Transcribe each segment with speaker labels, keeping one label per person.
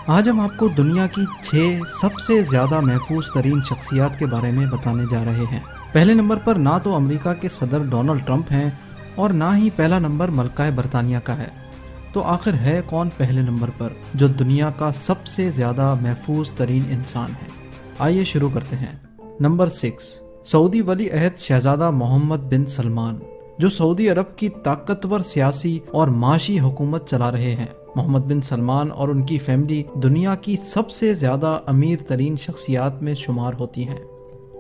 Speaker 1: آج ہم آپ کو دنیا کی 6 سب سے زیادہ محفوظ ترین شخصیات کے بارے میں بتانے جا رہے ہیں۔ پہلے نمبر پر نہ تو امریکہ کے صدر ڈونلڈ ٹرمپ ہیں اور نہ ہی پہلا نمبر ملکہ برطانیہ کا ہے۔ تو آخر ہے کون پہلے نمبر پر جو دنیا کا سب سے زیادہ محفوظ ترین انسان ہے؟ آئیے شروع کرتے ہیں۔ نمبر 6، سعودی ولی عہد شہزادہ محمد بن سلمان، جو سعودی عرب کی طاقتور سیاسی اور معاشی حکومت چلا رہے ہیں۔ محمد بن سلمان اور ان کی فیملی دنیا کی سب سے زیادہ امیر ترین شخصیات میں شمار ہوتی ہیں۔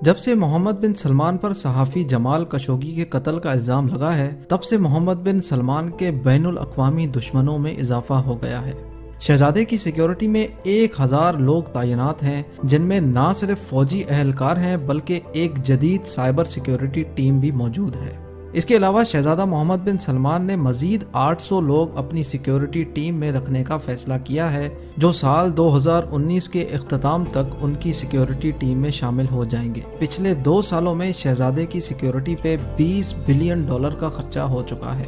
Speaker 1: جب سے محمد بن سلمان پر صحافی جمال خشوگی کے قتل کا الزام لگا ہے، تب سے محمد بن سلمان کے بین الاقوامی دشمنوں میں اضافہ ہو گیا ہے۔ شہزادے کی سیکیورٹی میں 1000 لوگ تعینات ہیں، جن میں نہ صرف فوجی اہلکار ہیں بلکہ ایک جدید سائبر سیکیورٹی ٹیم بھی موجود ہے۔ اس کے علاوہ شہزادہ محمد بن سلمان نے مزید 800 لوگ اپنی سیکیورٹی ٹیم میں رکھنے کا فیصلہ کیا ہے، جو سال 2019 کے اختتام تک ان کی سیکیورٹی ٹیم میں شامل ہو جائیں گے۔ پچھلے 2 سالوں میں شہزادے کی سیکیورٹی پہ $20 بلین کا خرچہ ہو چکا ہے۔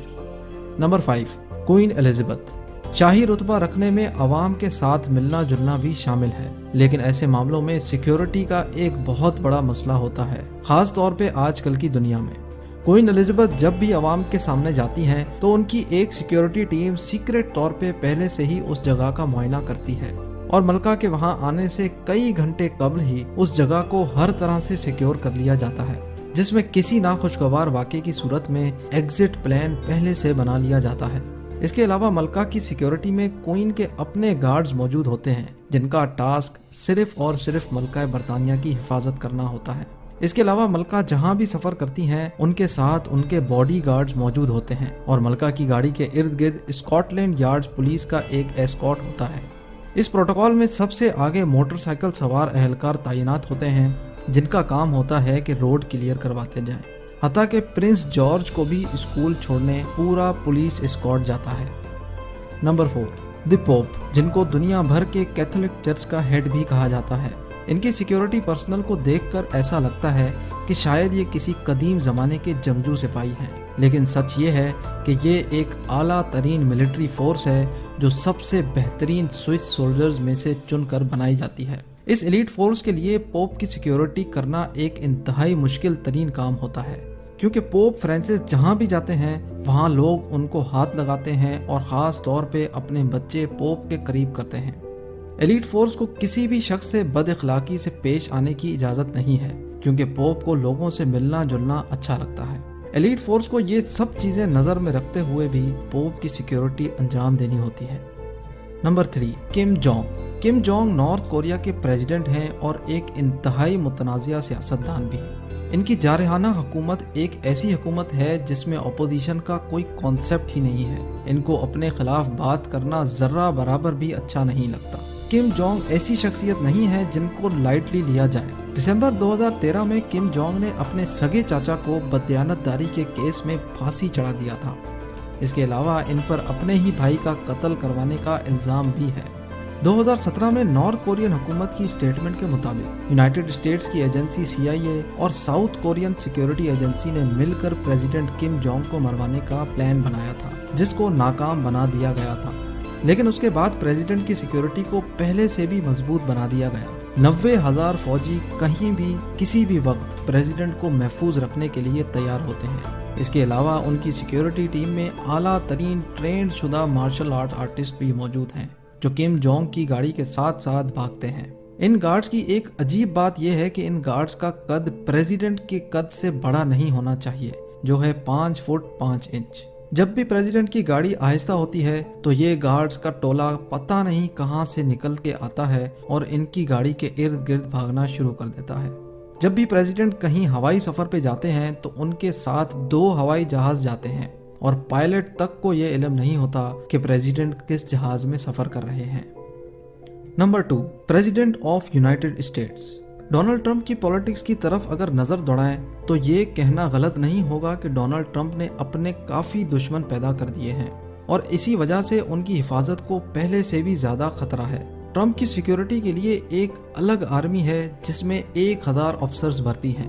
Speaker 1: Number 5، queen Elizabeth. شاہی رتبہ رکھنے میں عوام کے ساتھ ملنا جلنا بھی شامل ہے، لیکن ایسے معاملوں میں سیکیورٹی کا ایک بہت بڑا مسئلہ ہوتا ہے، خاص طور پہ آج کل کی دنیا میں۔ کوئین الزبتھ جب بھی عوام کے سامنے جاتی ہیں تو ان کی ایک سیکیورٹی ٹیم سیکریٹ طور پہ پہلے سے ہی اس جگہ کا معائنہ کرتی ہے اور ملکہ کے وہاں آنے سے کئی گھنٹے قبل ہی اس جگہ کو ہر طرح سے سیکیور کر لیا جاتا ہے، جس میں کسی ناخوشگوار واقعے کی صورت میں ایگزٹ پلان پہلے سے بنا لیا جاتا ہے۔ اس کے علاوہ ملکہ کی سیکیورٹی میں کوئین کے اپنے گارڈز موجود ہوتے ہیں، جن کا ٹاسک صرف اور صرف ملکہ برطانیہ کی حفاظت کرنا ہوتا ہے۔ اس کے علاوہ ملکہ جہاں بھی سفر کرتی ہیں ان کے ساتھ ان کے باڈی گارڈز موجود ہوتے ہیں اور ملکہ کی گاڑی کے ارد گرد اسکاٹ لینڈ یارڈز پولیس کا ایک ایسکارٹ ہوتا ہے۔ اس پروٹوکول میں سب سے آگے موٹر سائیکل سوار اہلکار تعینات ہوتے ہیں، جن کا کام ہوتا ہے کہ روڈ کلیئر کرواتے جائیں، حتیٰ کہ پرنس جارج کو بھی اسکول چھوڑنے پورا پولیس اسکارٹ جاتا ہے۔ نمبر 4، دی پوپ، جن کو دنیا بھر کے کیتھولک چرچ کا ہیڈ بھی کہا جاتا ہے۔ ان کی سیکیورٹی پرسنل کو دیکھ کر ایسا لگتا ہے کہ شاید یہ کسی قدیم زمانے کے جنگجو سپاہی ہیں، لیکن سچ یہ ہے کہ یہ ایک اعلیٰ ترین ملٹری فورس ہے جو سب سے بہترین سوئس سولجرز میں سے چن کر بنائی جاتی ہے۔ اس ایلیٹ فورس کے لیے پوپ کی سیکیورٹی کرنا ایک انتہائی مشکل ترین کام ہوتا ہے، کیونکہ پوپ فرانسس جہاں بھی جاتے ہیں وہاں لوگ ان کو ہاتھ لگاتے ہیں اور خاص طور پہ اپنے بچے پوپ کے قریب کرتے ہیں۔ ایلیٹ فورس کو کسی بھی شخص سے بد اخلاقی سے پیش آنے کی اجازت نہیں ہے، کیونکہ پوپ کو لوگوں سے ملنا جلنا اچھا لگتا ہے۔ ایلیٹ فورس کو یہ سب چیزیں نظر میں رکھتے ہوئے بھی پوپ کی سیکیورٹی انجام دینی ہوتی ہے۔ Number 3، Kim Jong. Kim Jong north Korea کے پریزیڈنٹ ہیں اور ایک انتہائی متنازعہ سیاستدان بھی۔ ان کی جارحانہ حکومت ایک ایسی حکومت ہے جس میں اپوزیشن کا کوئی کانسیپٹ ہی نہیں ہے۔ ان کو اپنے خلاف بات کرنا ذرہ برابر بھی اچھا نہیں لگتا۔ کم جونگ ایسی شخصیت نہیں ہے جن کو لائٹلی لیا جائے۔ دسمبر 2013 میں کم جونگ نے اپنے سگے چاچا کو بددیانت داری کے کیس میں پھانسی چڑھا دیا تھا۔ اس کے علاوہ ان پر اپنے ہی بھائی کا قتل کروانے کا الزام بھی ہے۔ 2017 میں نارتھ کورین حکومت کی اسٹیٹمنٹ کے مطابق یونائٹڈ اسٹیٹس کی ایجنسی CIA اور ساؤتھ کورین سیکیورٹی ایجنسی نے مل کر پریزیڈنٹ کم جونگ کو مروانے کا پلان بنایا تھا، جس کو ناکام بنا دیا گیا تھا، لیکن اس کے بعد پریزیڈنٹ کی سیکیورٹی کو پہلے سے بھی مضبوط بنا دیا گیا۔ 90,000 فوجی کہیں بھی کسی بھی وقت پریزیڈنٹ کو محفوظ رکھنے کے لیے تیار ہوتے ہیں۔ اس کے علاوہ ان کی سیکیورٹی ٹیم میں اعلیٰ ترین ٹرینڈ شدہ مارشل آرٹ آرٹسٹ بھی موجود ہیں، جو کم جونگ کی گاڑی کے ساتھ ساتھ بھاگتے ہیں۔ ان گارڈز کی ایک عجیب بات یہ ہے کہ ان گارڈز کا قد پریزیڈنٹ کے قد سے بڑا نہیں ہونا چاہیے، جو ہے 5 فٹ 5 انچ۔ جب بھی پریزیڈنٹ کی گاڑی آہستہ ہوتی ہے تو یہ گارڈز کا ٹولہ پتہ نہیں کہاں سے نکل کے آتا ہے اور ان کی گاڑی کے ارد گرد بھاگنا شروع کر دیتا ہے۔ جب بھی پریزیڈنٹ کہیں ہوائی سفر پہ جاتے ہیں تو ان کے ساتھ 2 ہوائی جہاز جاتے ہیں اور پائلٹ تک کو یہ علم نہیں ہوتا کہ پریزیڈنٹ کس جہاز میں سفر کر رہے ہیں۔ Number 2، president of United States. Donald Trump کی پولیٹکس کی طرف اگر نظر دوڑائیں تو یہ کہنا غلط نہیں ہوگا کہ ڈونلڈ ٹرمپ نے اپنے کافی دشمن پیدا کر دیے ہیں اور اسی وجہ سے ان کی حفاظت کو پہلے سے بھی زیادہ خطرہ ہے۔ ٹرمپ کی سیکیورٹی کے لیے ایک الگ آرمی ہے جس میں 1000 افسرز بھرتی ہیں۔